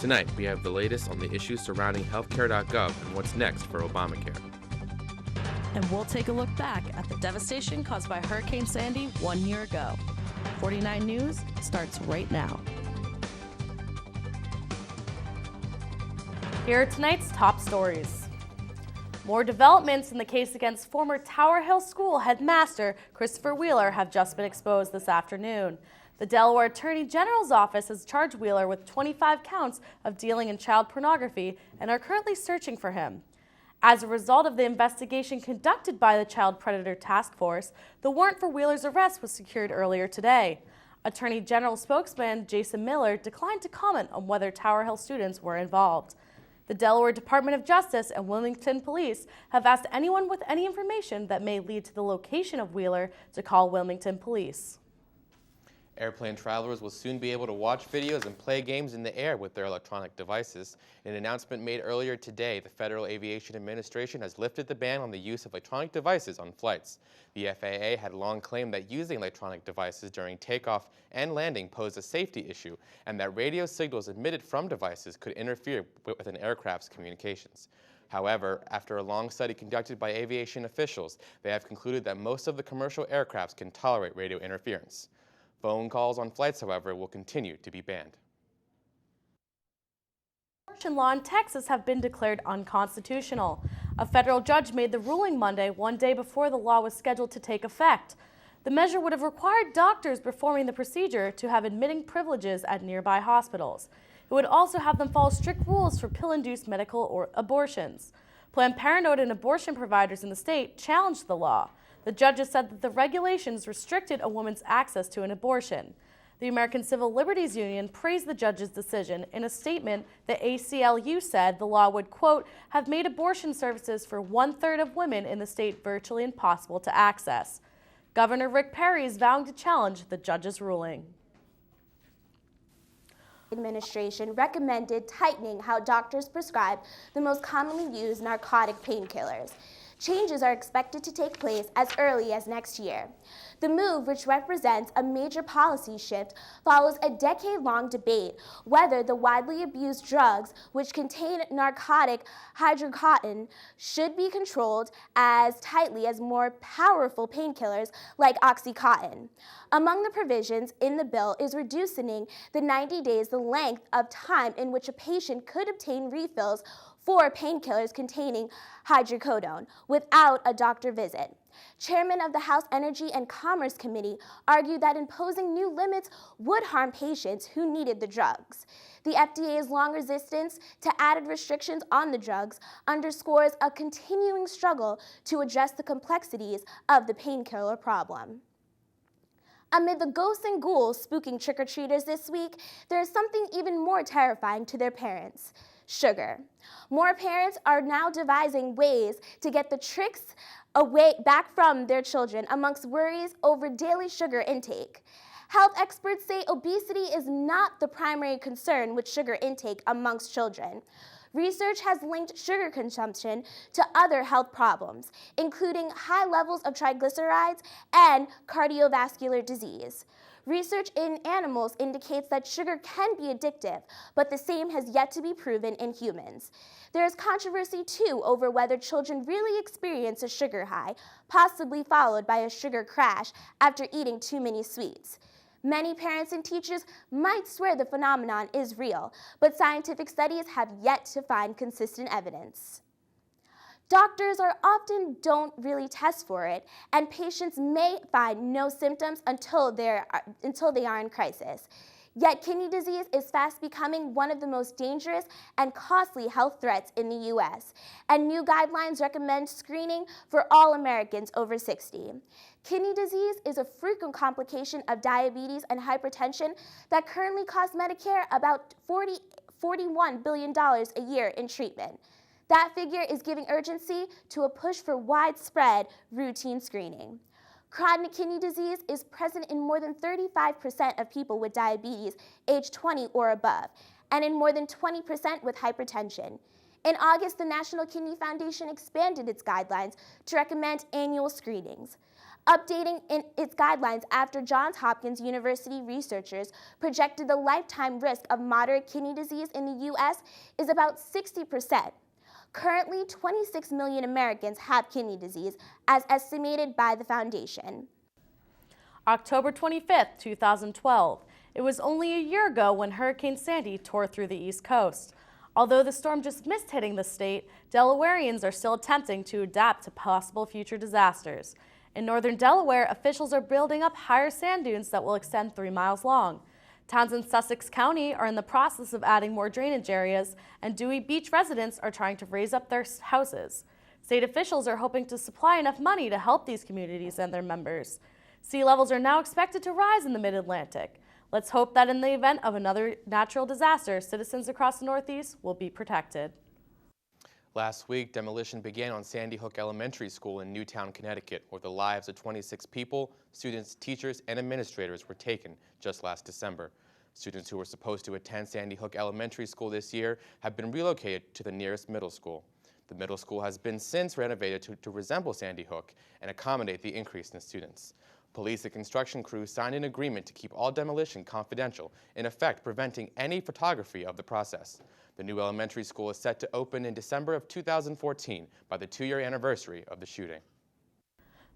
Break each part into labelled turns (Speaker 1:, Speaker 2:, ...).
Speaker 1: Tonight, we have the latest on the issues surrounding healthcare.gov and what's next for Obamacare.
Speaker 2: And we'll take a look back at the devastation caused by Hurricane Sandy 1 year ago. 49 News starts right now.
Speaker 3: Here are tonight's top stories. More developments in the case against former Tower Hill School headmaster Christopher Wheeler have just been exposed this afternoon. The Delaware Attorney General's office has charged Wheeler with 25 counts of dealing in child pornography and are currently searching for him. As a result of the investigation conducted by the Child Predator Task Force, the warrant for Wheeler's arrest was secured earlier today. Attorney General spokesman Jason Miller declined to comment on whether Tower Hill students were involved. The Delaware Department of Justice and Wilmington Police have asked anyone with any information that may lead to the location of Wheeler to call Wilmington Police.
Speaker 4: Airplane travelers will soon be able to watch videos and play games in the air with their electronic devices. In an announcement made earlier today, the Federal Aviation Administration has lifted the ban on the use of electronic devices on flights. The FAA had long claimed that using electronic devices during takeoff and landing posed a safety issue, and that radio signals emitted from devices could interfere with an aircraft's communications. However, after a long study conducted by aviation officials, they have concluded that most of the commercial aircrafts can tolerate radio interference. Phone calls on flights, however, will continue to be banned.
Speaker 3: Abortion law in Texas have been declared unconstitutional. A federal judge made the ruling Monday, one day before the law was scheduled to take effect. The measure would have required doctors performing the procedure to have admitting privileges at nearby hospitals. It would also have them follow strict rules for pill-induced medical or abortions. Planned Parenthood and abortion providers in the state challenged the law. The judges said that the regulations restricted a woman's access to an abortion. The American Civil Liberties Union praised the judge's decision. In a statement, the ACLU said the law would, quote, have made abortion services for 1/3 of women in the state virtually impossible to access. Governor Rick Perry is vowing to challenge the judge's ruling.
Speaker 5: Administration recommended tightening how doctors prescribe the most commonly used narcotic painkillers. Changes are expected to take place as early as next year. The move, which represents a major policy shift, follows a decade-long debate whether the widely abused drugs which contain narcotic hydrocodone should be controlled as tightly as more powerful painkillers like Oxycontin. Among the provisions in the bill is reducing the 90 days the length of time in which a patient could obtain refills for painkillers containing hydrocodone without a doctor visit. Chairman of the House Energy and Commerce Committee argued that imposing new limits would harm patients who needed the drugs. The FDA's long resistance to added restrictions on the drugs underscores a continuing struggle to address the complexities of the painkiller problem. Amid the ghosts and ghouls spooking trick-or-treaters this week, there is something even more terrifying to their parents: sugar. More parents are now devising ways to get the tricks back from their children amongst worries over daily sugar intake. Health experts say obesity is not the primary concern with sugar intake amongst children. Research has linked sugar consumption to other health problems, including high levels of triglycerides and cardiovascular disease. Research in animals indicates that sugar can be addictive, but the same has yet to be proven in humans. There is controversy, too, over whether children really experience a sugar high, possibly followed by a sugar crash after eating too many sweets. Many parents and teachers might swear the phenomenon is real, but scientific studies have yet to find consistent evidence. Doctors often don't really test for it, and patients may find no symptoms until they are in crisis. Yet kidney disease is fast becoming one of the most dangerous and costly health threats in the U.S., and new guidelines recommend screening for all Americans over 60. Kidney disease is a frequent complication of diabetes and hypertension that currently costs Medicare about $41 billion a year in treatment. That figure is giving urgency to a push for widespread routine screening. Chronic kidney disease is present in more than 35% of people with diabetes age 20 or above, and in more than 20% with hypertension. In August, the National Kidney Foundation expanded its guidelines to recommend annual screenings. updating its guidelines after Johns Hopkins University researchers projected the lifetime risk of moderate kidney disease in the U.S. is about 60%. Currently, 26 million Americans have kidney disease, as estimated by the foundation.
Speaker 3: October 25th, 2012. It was only a year ago when Hurricane Sandy tore through the East Coast. Although the storm just missed hitting the state, Delawareans are still attempting to adapt to possible future disasters. In northern Delaware, officials are building up higher sand dunes that will extend 3 miles long. Towns in Sussex County are in the process of adding more drainage areas, and Dewey Beach residents are trying to raise up their houses. State officials are hoping to supply enough money to help these communities and their members. Sea levels are now expected to rise in the mid-Atlantic. Let's hope that in the event of another natural disaster, citizens across the Northeast will be protected.
Speaker 4: Last week, demolition began on Sandy Hook Elementary School in Newtown, Connecticut, where the lives of 26 people, students, teachers, and administrators were taken just last December. Students who were supposed to attend Sandy Hook Elementary School this year have been relocated to the nearest middle school. The middle school has been since renovated to resemble Sandy Hook and accommodate the increase in students. Police and construction crews signed an agreement to keep all demolition confidential, in effect preventing any photography of the process. The new elementary school is set to open in December of 2014 by the 2-year anniversary of the shooting.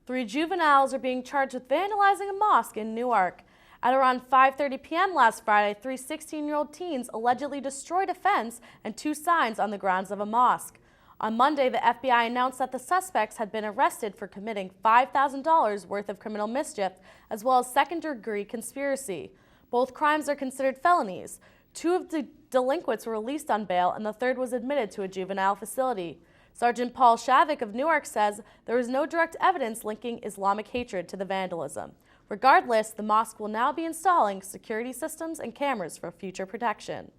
Speaker 3: 3 juveniles are being charged with vandalizing a mosque in Newark. At around 5:30 p.m. last Friday, 3 16-year-old teens allegedly destroyed a fence and 2 signs on the grounds of a mosque. On Monday, the FBI announced that the suspects had been arrested for committing $5,000 worth of criminal mischief, as well as second-degree conspiracy. Both crimes are considered felonies. 2 of the delinquents were released on bail, and the third was admitted to a juvenile facility. Sergeant Paul Shavik of Newark says there is no direct evidence linking Islamic hatred to the vandalism. Regardless, the mosque will now be installing security systems and cameras for future protection.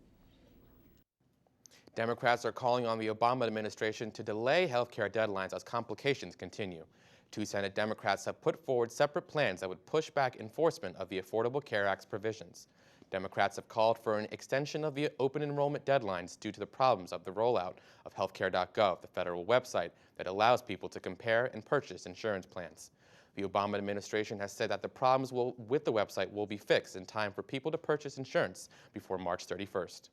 Speaker 4: Democrats are calling on the Obama administration to delay health care deadlines as complications continue. 2 Senate Democrats have put forward separate plans that would push back enforcement of the Affordable Care Act's provisions. Democrats have called for an extension of the open enrollment deadlines due to the problems of the rollout of healthcare.gov, the federal website that allows people to compare and purchase insurance plans. The Obama administration has said that the problems with the website will be fixed in time for people to purchase insurance before March 31st.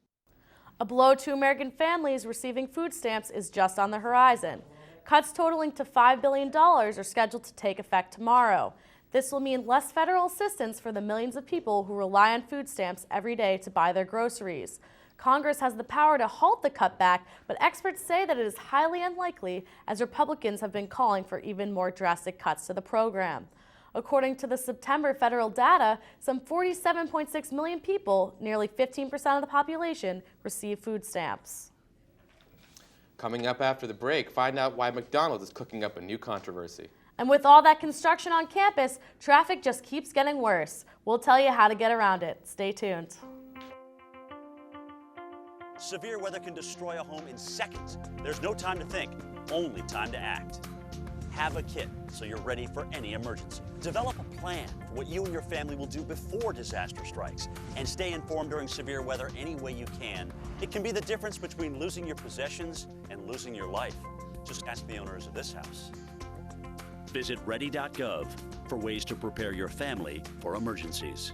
Speaker 3: A blow to American families receiving food stamps is just on the horizon. Cuts totaling to $5 billion are scheduled to take effect tomorrow. This will mean less federal assistance for the millions of people who rely on food stamps every day to buy their groceries. Congress has the power to halt the cutback, but experts say that it is highly unlikely, as Republicans have been calling for even more drastic cuts to the program. According to the September federal data, some 47.6 million people, nearly 15% of the population, receive food stamps.
Speaker 4: Coming up after the break, find out why McDonald's is cooking up a new controversy.
Speaker 3: And with all that construction on campus, traffic just keeps getting worse. We'll tell you how to get around it. Stay tuned.
Speaker 6: Severe weather can destroy a home in seconds. There's no time to think, only time to act. Have a kit so you're ready for any emergency. Develop a plan for what you and your family will do before disaster strikes, and stay informed during severe weather any way you can. It can be the difference between losing your possessions and losing your life. Just ask the owners of this house. Visit ready.gov for ways to prepare your family for emergencies.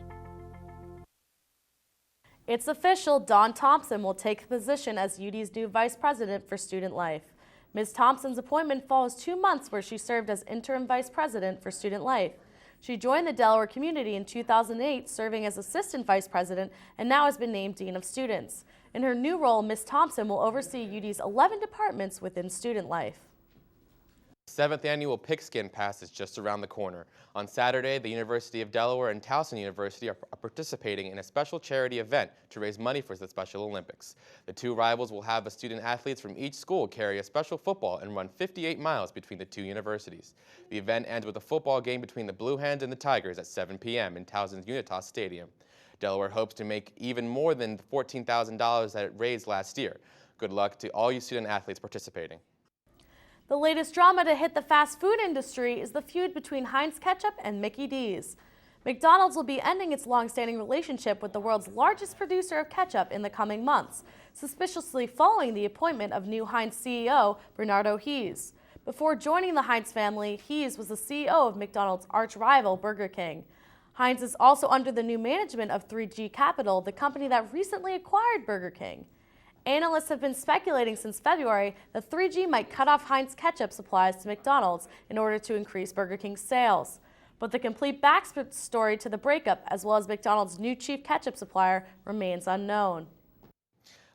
Speaker 3: It's official, Dawn Thompson will take the position as UD's new Vice President for Student Life. Ms. Thompson's appointment follows 2 months where she served as Interim Vice President for Student Life. She joined the Delaware community in 2008, serving as Assistant Vice President, and now has been named Dean of Students. In her new role, Ms. Thompson will oversee UD's 11 departments within Student Life.
Speaker 4: The 7th annual Pigskin Pass is just around the corner. On Saturday, the University of Delaware and Towson University are participating in a special charity event to raise money for the Special Olympics. The 2 rivals will have the student athletes from each school carry a special football and run 58 miles between the 2 universities. The event ends with a football game between the Blue Hens and the Tigers at 7 p.m. in Towson's Unitas Stadium. Delaware hopes to make even more than the $14,000 that it raised last year. Good luck to all you student athletes participating.
Speaker 3: The latest drama to hit the fast food industry is the feud between Heinz Ketchup and Mickey D's. McDonald's will be ending its long-standing relationship with the world's largest producer of ketchup in the coming months, suspiciously following the appointment of new Heinz CEO Bernardo Hees. Before joining the Heinz family, Hayes was the CEO of McDonald's arch rival Burger King. Heinz is also under the new management of 3G Capital, the company that recently acquired Burger King. Analysts have been speculating since February that 3G might cut off Heinz ketchup supplies to McDonald's in order to increase Burger King's sales. But the complete backstory to the breakup, as well as McDonald's new chief ketchup supplier, remains unknown.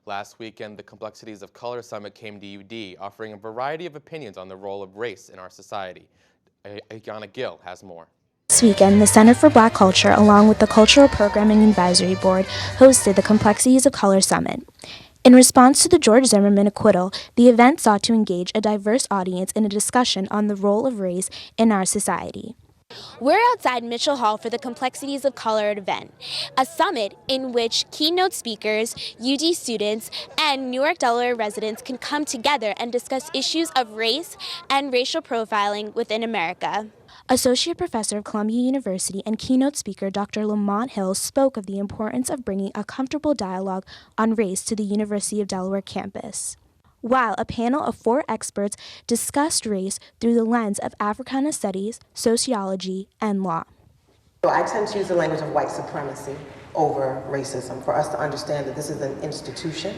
Speaker 4: Last weekend, the Complexities of Color Summit came to UD, offering a variety of opinions on the role of race in our society. Ayana Gill has more.
Speaker 7: This weekend, the Center for Black Culture, along with the Cultural Programming Advisory Board, hosted the Complexities of Color Summit. In response to the George Zimmerman acquittal, the event sought to engage a diverse audience in a discussion on the role of race in our society.
Speaker 5: We're outside Mitchell Hall for the Complexities of Color event, a summit in which keynote speakers, UD students, and Newark, Delaware residents can come together and discuss issues of race and racial profiling within America.
Speaker 7: Associate Professor of Columbia University and keynote speaker Dr. Lamont Hill spoke of the importance of bringing a comfortable dialogue on race to the University of Delaware campus, while a panel of 4 experts discussed race through the lens of Africana studies, sociology, and law.
Speaker 8: So I tend to use the language of white supremacy over racism for us to understand that this is an institution.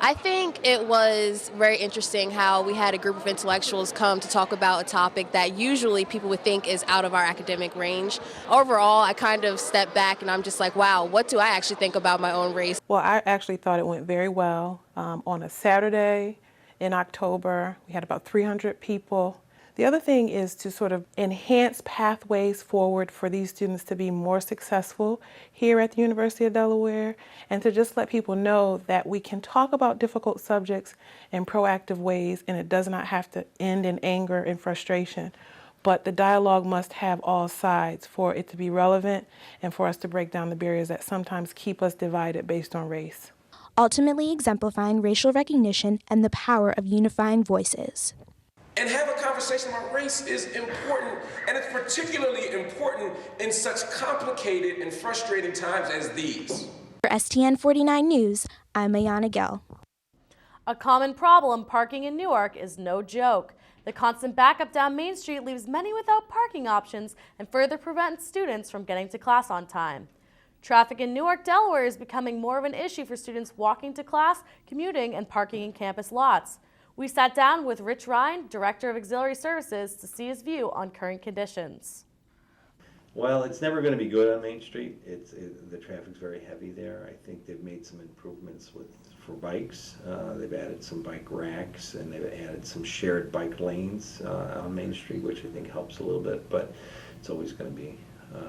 Speaker 9: I think it was very interesting how we had a group of intellectuals come to talk about a topic that usually people would think is out of our academic range. Overall, I kind of stepped back and I'm just like, wow, what do I actually think about my own race?
Speaker 10: Well, I actually thought it went very well. On a Saturday in October, we had about 300 people. The other thing is to sort of enhance pathways forward for these students to be more successful here at the University of Delaware, and to just let people know that we can talk about difficult subjects in proactive ways, and it does not have to end in anger and frustration. But the dialogue must have all sides for it to be relevant and for us to break down the barriers that sometimes keep us divided based on race.
Speaker 7: Ultimately exemplifying racial recognition and the power of unifying voices.
Speaker 11: And have a conversation about race is important, and it's particularly important in such complicated and frustrating times as these.
Speaker 7: For STN 49 News, I'm Ayana Gill.
Speaker 3: A common problem parking in Newark is no joke. The constant backup down Main Street leaves many without parking options and further prevents students from getting to class on time. Traffic in Newark, Delaware is becoming more of an issue for students walking to class, commuting, and parking in campus lots. We sat down with Rich Ryan, Director of Auxiliary Services, to see his view on current conditions.
Speaker 12: Well, it's never going to be good on Main Street. The traffic's very heavy there. I think they've made some improvements for bikes. They've added some bike racks, and they've added some shared bike lanes on Main Street, which I think helps a little bit, but it's always going to be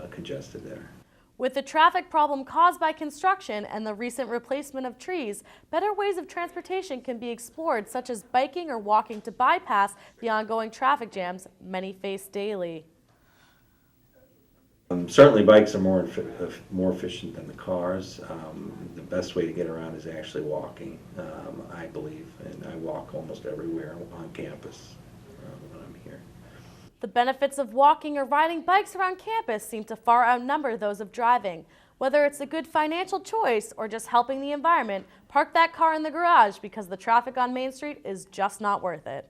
Speaker 12: congested there.
Speaker 3: With the traffic problem caused by construction and the recent replacement of trees, better ways of transportation can be explored, such as biking or walking to bypass the ongoing traffic jams many face daily.
Speaker 12: Certainly bikes are more efficient than the cars. The best way to get around is actually walking, I believe, and I walk almost everywhere on campus when I'm here.
Speaker 3: The benefits of walking or riding bikes around campus seem to far outnumber those of driving. Whether it's a good financial choice or just helping the environment, park that car in the garage because the traffic on Main Street is just not worth it.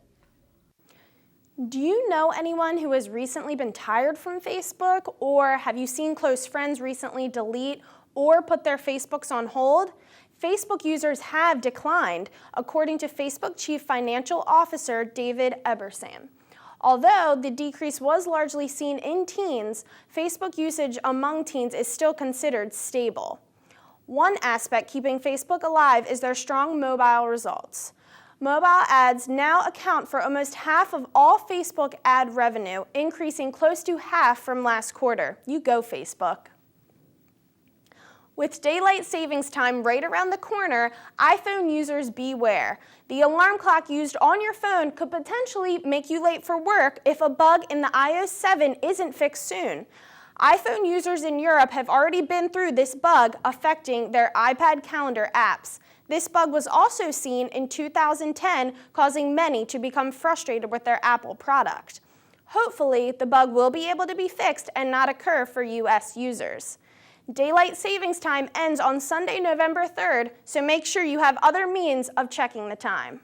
Speaker 13: Do you know anyone who has recently been tired from Facebook, or have you seen close friends recently delete or put their Facebooks on hold? Facebook users have declined, according to Facebook Chief Financial Officer David Ebersam. Although the decrease was largely seen in teens, Facebook usage among teens is still considered stable. One aspect keeping Facebook alive is their strong mobile results. Mobile ads now account for almost half of all Facebook ad revenue, increasing close to half from last quarter. You go, Facebook. With daylight savings time right around the corner, iPhone users beware. The alarm clock used on your phone could potentially make you late for work if a bug in the iOS 7 isn't fixed soon. iPhone users in Europe have already been through this bug affecting their iPad calendar apps. This bug was also seen in 2010, causing many to become frustrated with their Apple product. Hopefully, the bug will be able to be fixed and not occur for US users. Daylight savings time ends on Sunday, November 3rd, so make sure you have other means of checking the time.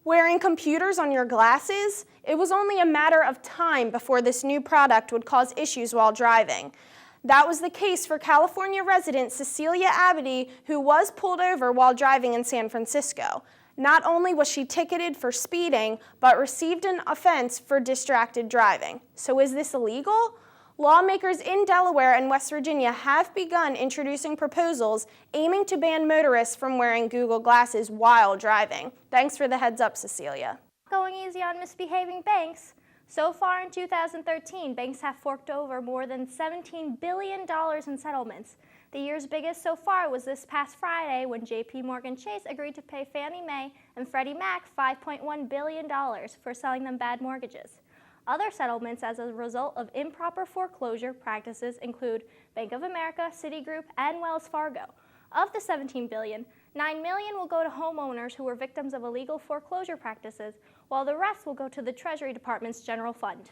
Speaker 13: Wearing computers on your glasses? It was only a matter of time before this new product would cause issues while driving. That was the case for California resident Cecilia Abity, who was pulled over while driving in San Francisco. Not only was she ticketed for speeding, but received an offense for distracted driving. So is this illegal? Lawmakers in Delaware and West Virginia have begun introducing proposals aiming to ban motorists from wearing Google Glasses while driving. Thanks for the heads up, Cecilia.
Speaker 14: Going easy on misbehaving banks. So far in 2013, banks have forked over more than $17 billion in settlements. The year's biggest so far was this past Friday when JP Morgan Chase agreed to pay Fannie Mae and Freddie Mac $5.1 billion for selling them bad mortgages. Other settlements as a result of improper foreclosure practices include Bank of America, Citigroup, and Wells Fargo. Of the $17 billion, $9 million will go to homeowners who were victims of illegal foreclosure practices, while the rest will go to the Treasury Department's general fund.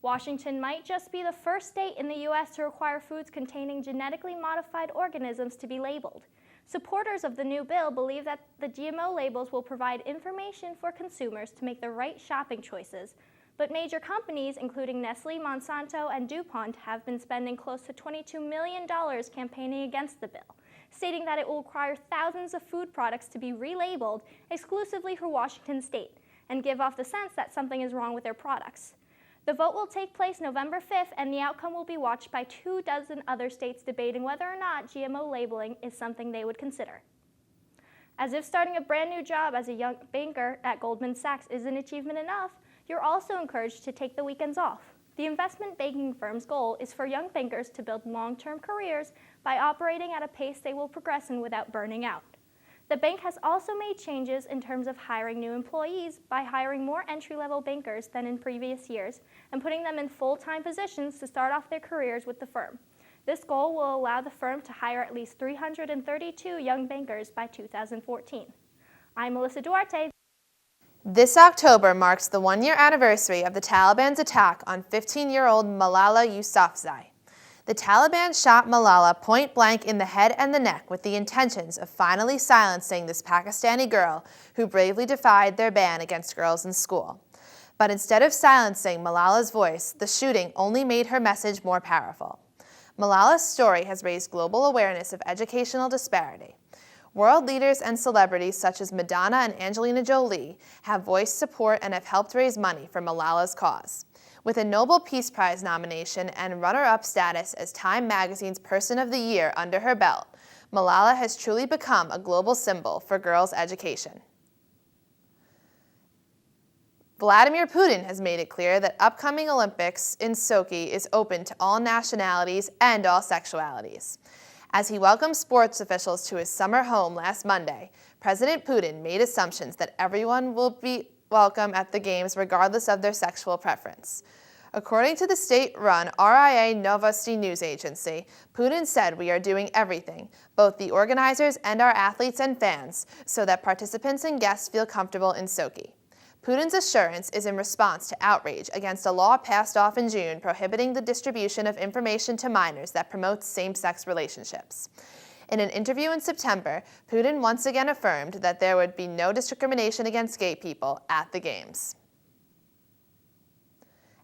Speaker 14: Washington might just be the first state in the U.S. to require foods containing genetically modified organisms to be labeled. Supporters of the new bill believe that the GMO labels will provide information for consumers to make the right shopping choices, but major companies, including Nestle, Monsanto, and DuPont, have been spending close to $22 million campaigning against the bill, stating that it will require thousands of food products to be relabeled exclusively for Washington state and give off the sense that something is wrong with their products. The vote will take place November 5th, and the outcome will be watched by 24 other states debating whether or not GMO labeling is something they would consider. As if starting a brand new job as a young banker at Goldman Sachs isn't achievement enough, you're also encouraged to take the weekends off. The investment banking firm's goal is for young bankers to build long-term careers by operating at a pace they will progress in without burning out. The bank has also made changes in terms of hiring new employees by hiring more entry-level bankers than in previous years and putting them in full-time positions to start off their careers with the firm. This goal will allow the firm to hire at least 332 young bankers by 2014. I'm Melissa Duarte.
Speaker 15: This October marks the one-year anniversary of the Taliban's attack on 15-year-old Malala Yousafzai. The Taliban shot Malala point blank in the head and the neck with the intentions of finally silencing this Pakistani girl who bravely defied their ban against girls in school. But instead of silencing Malala's voice, the shooting only made her message more powerful. Malala's story has raised global awareness of educational disparity. World leaders and celebrities such as Madonna and Angelina Jolie have voiced support and have helped raise money for Malala's cause. With a Nobel Peace Prize nomination and runner-up status as Time Magazine's Person of the Year under her belt, Malala has truly become a global symbol for girls' education. Vladimir Putin has made it clear that upcoming Olympics in Sochi is open to all nationalities and all sexualities. As he welcomed sports officials to his summer home last Monday, President Putin made assumptions that everyone will be welcome at the Games regardless of their sexual preference. According to the state-run RIA Novosti news agency, Putin said, "We are doing everything, both the organizers and our athletes and fans, so that participants and guests feel comfortable in Sochi." Putin's assurance is in response to outrage against a law passed off in June prohibiting the distribution of information to minors that promotes same-sex relationships. In an interview in September, Putin once again affirmed that there would be no discrimination against gay people at the Games.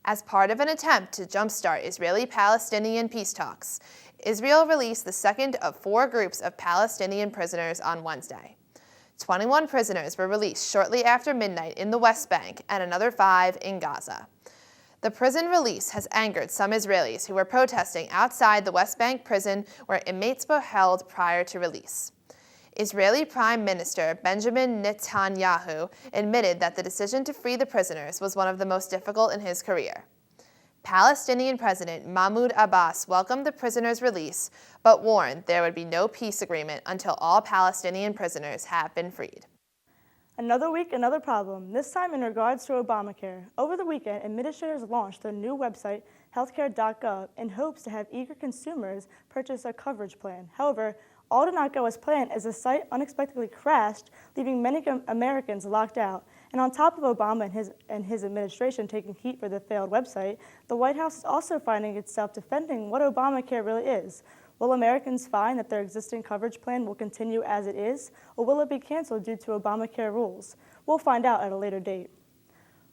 Speaker 15: As part of an attempt to jumpstart Israeli-Palestinian peace talks, Israel released the second of 4 groups of Palestinian prisoners on Wednesday. 21 prisoners were released shortly after midnight in the West Bank and another 5 in Gaza. The prison release has angered some Israelis who were protesting outside the West Bank prison where inmates were held prior to release. Israeli Prime Minister Benjamin Netanyahu admitted that the decision to free the prisoners was one of the most difficult in his career. Palestinian President Mahmoud Abbas welcomed the prisoners' release, but warned there would be no peace agreement until all Palestinian prisoners have been freed.
Speaker 16: Another week, another problem, this time in regards to Obamacare. Over the weekend, administrators launched their new website, healthcare.gov, in hopes to have eager consumers purchase a coverage plan. However, all did not go as planned as the site unexpectedly crashed, leaving many Americans locked out. And on top of Obama and his administration taking heat for the failed website, the White House is also finding itself defending what Obamacare really is. Will Americans find that their existing coverage plan will continue as it is, or will it be canceled due to Obamacare rules? We'll find out at a later date.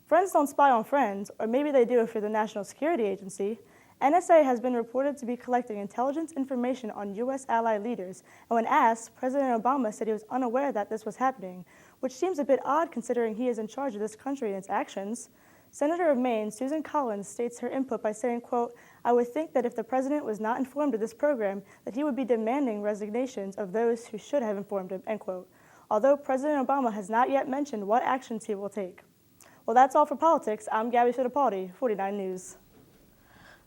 Speaker 16: Friends don't spy on friends, or maybe they do if you're the National Security Agency. NSA has been reported to be collecting intelligence information on U.S. ally leaders, and when asked, President Obama said he was unaware that this was happening, which seems a bit odd considering he is in charge of this country and its actions. Senator of Maine, Susan Collins, states her input by saying, quote, "I would think that if the president was not informed of this program, that he would be demanding resignations of those who should have informed him," end quote. Although President Obama has not yet mentioned what actions he will take. Well, that's all for politics. I'm Gabby Fittipaldi, 49 News.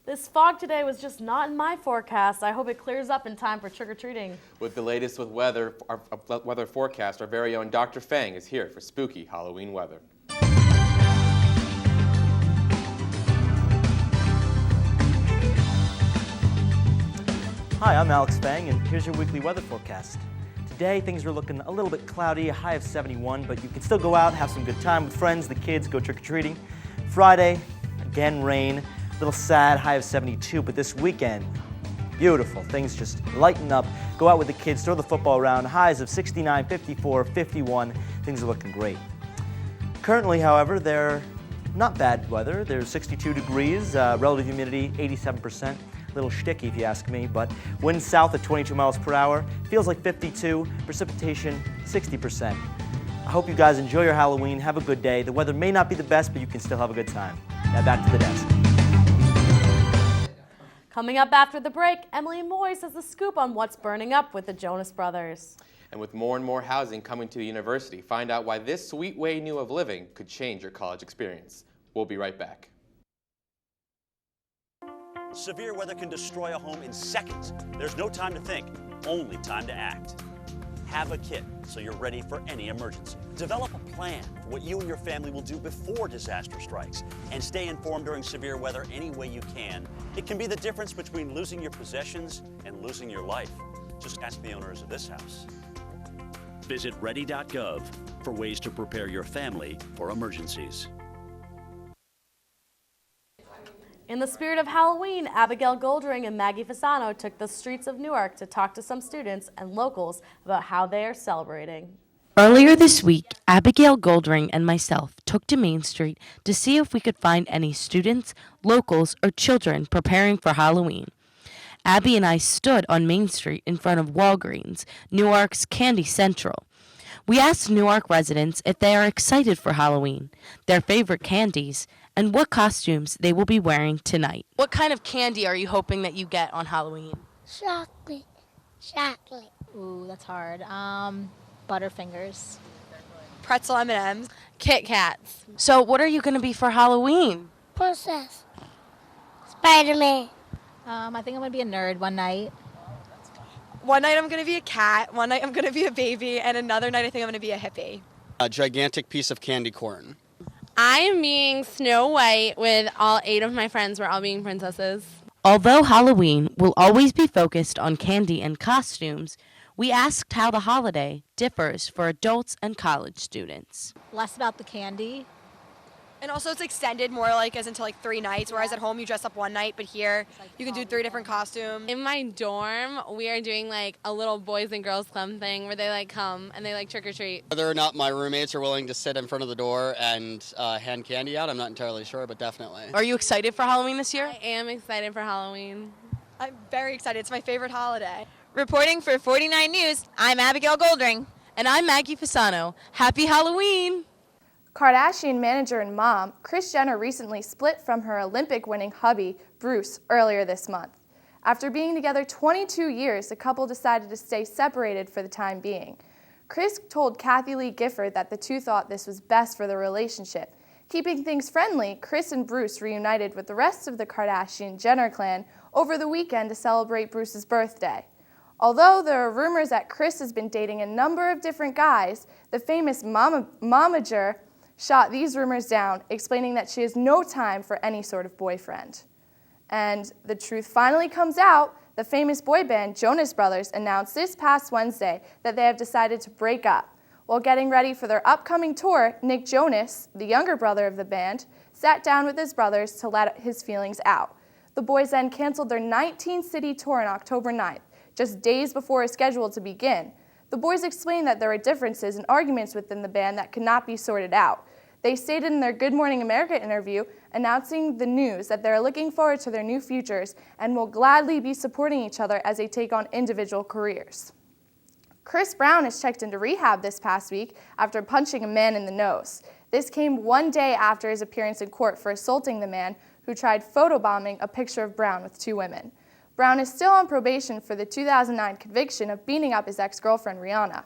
Speaker 3: This fog today was just not in my forecast. I hope it clears up in time for trick-or-treating.
Speaker 4: With the latest with weather, our weather forecast, our very own Dr. Fang is here for spooky Halloween weather.
Speaker 17: Hi, I'm Alex Fang, and here's your weekly weather forecast. Today, things are looking a little bit cloudy, a high of 71, but you can still go out, have some good time with friends, the kids, go trick-or-treating. Friday, again, rain, a little sad, high of 72, but this weekend, beautiful. Things just lighten up. Go out with the kids, throw the football around, highs of 69, 54, 51. Things are looking great. Currently, however, they're not bad weather. There's 62 degrees, relative humidity 87%. Little shticky if you ask me, but wind south at 22 miles per hour, feels like 52, precipitation 60%. I hope you guys enjoy your Halloween, have a good day. The weather may not be the best, but you can still have a good time. Now back to the desk.
Speaker 3: Coming up after the break, Emily Moyes has the scoop on what's burning up with the Jonas Brothers.
Speaker 4: And with more and more housing coming to the university, find out why this sweet way new of living could change your college experience. We'll be right back.
Speaker 6: Severe weather can destroy a home in seconds. There's no time to think, only time to act. Have a kit so you're ready for any emergency. Develop a plan for what you and your family will do before disaster strikes. And stay informed during severe weather any way you can. It can be the difference between losing your possessions and losing your life. Just ask the owners of this house. Visit ready.gov for ways to prepare your family for emergencies.
Speaker 3: In the spirit of Halloween, Abigail Goldring and Maggie Fasano took the streets of Newark to talk to some students and locals about how they are celebrating.
Speaker 18: Earlier this week, Abigail Goldring and myself took to Main Street to see if we could find any students, locals, or children preparing for Halloween. Abby and I stood on Main Street in front of Walgreens, Newark's Candy Central. We asked Newark residents if they are excited for Halloween, their favorite candies, and what costumes they will be wearing tonight. What kind of candy are you hoping that you get on Halloween?
Speaker 19: Chocolate. Chocolate. Ooh, that's hard. Butterfingers.
Speaker 18: Pretzel M&Ms. Kit Kats. So what are you going to be for Halloween?
Speaker 19: Princess. Spider-Man. I think I'm going to be a nerd one night.
Speaker 20: One night I'm going to be a cat, one night I'm going to be a baby, and another night I think I'm going to be a hippie.
Speaker 21: A gigantic piece of candy corn.
Speaker 22: I am being Snow White with all 8 of my friends. We're all being princesses.
Speaker 18: Although Halloween will always be focused on candy and costumes, we asked how the holiday differs for adults and college students.
Speaker 19: Less about the candy.
Speaker 20: And also it's extended more like as into like 3 nights, whereas at home you dress up one night, but here you can do 3 different costumes.
Speaker 22: In my dorm, we are doing like a little boys and girls club thing where they like come and they like trick or treat.
Speaker 21: Whether or not my roommates are willing to sit in front of the door and hand candy out, I'm not entirely sure, but definitely.
Speaker 18: Are you excited for Halloween this year?
Speaker 22: I am excited for Halloween.
Speaker 20: I'm very excited. It's my favorite holiday.
Speaker 23: Reporting for 49 News, I'm Abigail Goldring.
Speaker 18: And I'm Maggie Fasano. Happy Halloween!
Speaker 5: Kardashian manager and mom, Kris Jenner recently split from her Olympic-winning hubby, Bruce, earlier this month. After being together 22 years, the couple decided to stay separated for the time being. Kris told Kathie Lee Gifford that the two thought this was best for the relationship. Keeping things friendly, Kris and Bruce reunited with the rest of the Kardashian-Jenner clan over the weekend to celebrate Bruce's birthday. Although there are rumors that Kris has been dating a number of different guys, the famous momager shot these rumors down, explaining that she has no time for any sort of boyfriend. And the truth finally comes out. The famous boy band Jonas Brothers announced this past Wednesday that they have decided to break up. While getting ready for their upcoming tour, Nick Jonas, the younger brother of the band, sat down with his brothers to let his feelings out.
Speaker 1: The boys then canceled their 19-city tour on October 9th, just days before it was scheduled to begin. The boys explained that there were differences and arguments within the band that could not be sorted out. They stated in their Good Morning America interview, announcing the news that they're looking forward to their new futures and will gladly be supporting each other as they take on individual careers. Chris Brown is checked into rehab this past week after punching a man in the nose. This came one day after his appearance in court for assaulting the man who tried photobombing a picture of Brown with two women. Brown is still on probation for the 2009 conviction of beating up his ex-girlfriend Rihanna.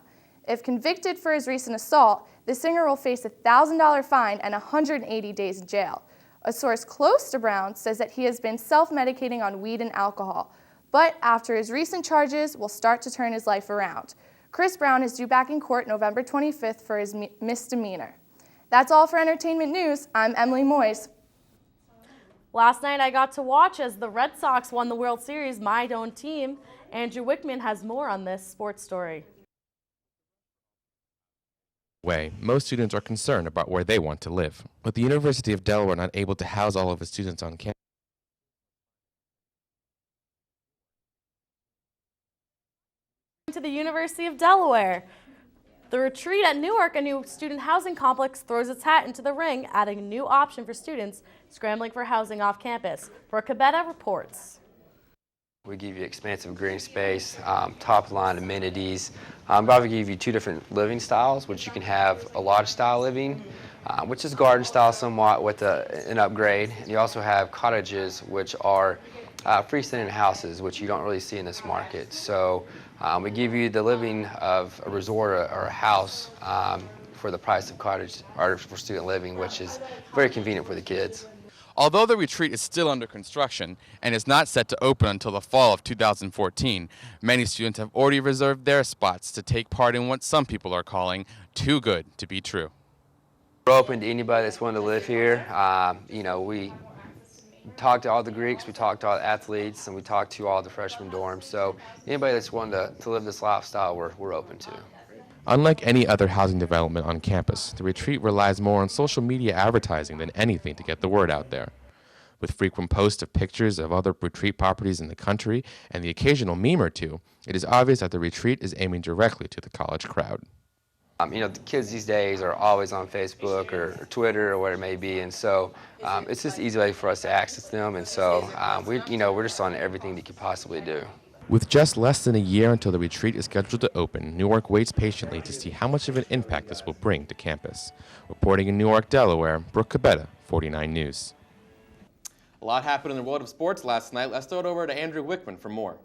Speaker 1: If convicted for his recent assault, the singer will face a $1,000 fine and 180 days in jail. A source close to Brown says that he has been self-medicating on weed and alcohol, but after his recent charges will start to turn his life around. Chris Brown is due back in court November 25th for his misdemeanor. That's all for entertainment news. I'm Emily Moyes.
Speaker 3: Last night I got to watch as the Red Sox won the World Series, my own team. Andrew Wickman has more on this sports story.
Speaker 4: Most students are concerned about where they want to live. With the University of Delaware not able to house all of its students on campus,
Speaker 3: To the University of Delaware. The Retreat at Newark, a new student housing complex, throws its hat into the ring, adding a new option for students scrambling for housing off campus. Brooke Cabetta reports.
Speaker 2: We give you expansive green space, top-line amenities. But we give you two different living styles, which you can have a lodge-style living, which is garden style somewhat with an upgrade. And you also have cottages, which are freestanding houses, which you don't really see in this market. So we give you the living of a resort or a house for the price of cottage or for student living, which is very convenient for the kids.
Speaker 8: Although the retreat is still under construction and is not set to open until the fall of 2014, many students have already reserved their spots to take part in what some people are calling too good to be true.
Speaker 2: We're open to anybody that's wanting to live here. We talk to all the Greeks, we talk to all the athletes, and we talk to all the freshman dorms. So anybody that's wanting to live this lifestyle, we're open to.
Speaker 4: unlike any other housing development on campus, the retreat relies more on social media advertising than anything to get the word out there. With frequent posts of pictures of other retreat properties in the country and the occasional meme or two, it is obvious that the retreat is aiming directly to the college crowd.
Speaker 2: The kids these days are always on Facebook or Twitter or whatever it may be, and so it's just an easy way for us to access them, and so we're just on everything you could possibly do.
Speaker 4: With just less than a year until the retreat is scheduled to open, Newark waits patiently to see how much of an impact this will bring to campus. Reporting in Newark, Delaware, Brooke Cabetta, 49 News. A lot happened in the world of sports last night. Let's throw it over to Andrew Wickman for more.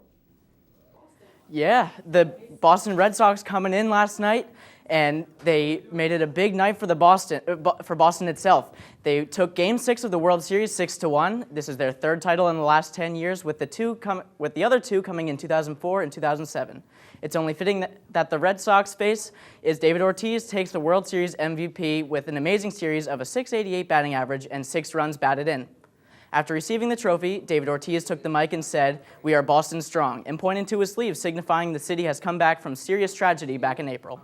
Speaker 24: Yeah, the Boston Red Sox coming in last night, and they made it a big night for Boston itself. They took Game 6 of the World Series 6-1. This is their third title in the last 10 years, with the other two coming in 2004 and 2007. It's only fitting that the Red Sox face is David Ortiz takes the World Series MVP with an amazing series of a .688 batting average and 6 runs batted in. After receiving the trophy, David Ortiz took the mic and said, "We are Boston strong," and pointed to his sleeve, signifying the city has come back from serious tragedy back in April.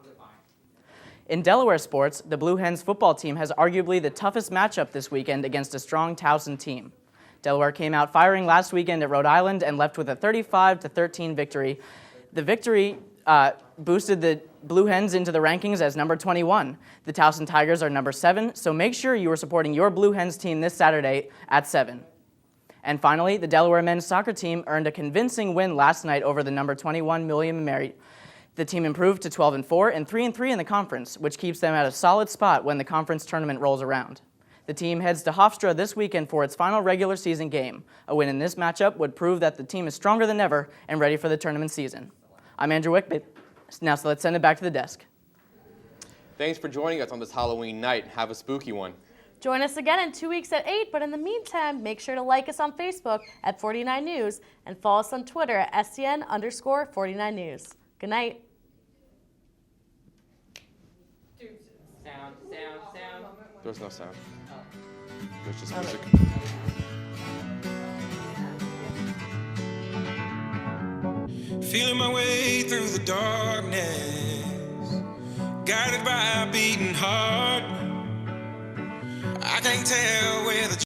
Speaker 24: In Delaware sports, the Blue Hens football team has arguably the toughest matchup this weekend against a strong Towson team. Delaware came out firing last weekend at Rhode Island and left with a 35-13 victory. The victory boosted the Blue Hens into the rankings as number 21. The Towson Tigers are number 7, so make sure you are supporting your Blue Hens team this Saturday at 7. And finally, the Delaware men's soccer team earned a convincing win last night over the number 21 William & Mary. The team improved to 12-4 and 3-3 in the conference, which keeps them at a solid spot when the conference tournament rolls around. The team heads to Hofstra this weekend for its final regular season game. A win in this matchup would prove that the team is stronger than ever and ready for the tournament season. I'm Andrew Wickman. Now, so let's send it back to the desk.
Speaker 4: Thanks for joining us on this Halloween night. Have a spooky one.
Speaker 3: Join us again in 2 weeks at 8, but in the meantime, make sure to like us on Facebook at 49 News and follow us on Twitter at SCN_49 News. Good night.
Speaker 4: Sound. There's no sound. There's just music.
Speaker 25: Feeling my way through the darkness, guided by a beating heart. I can't tell where the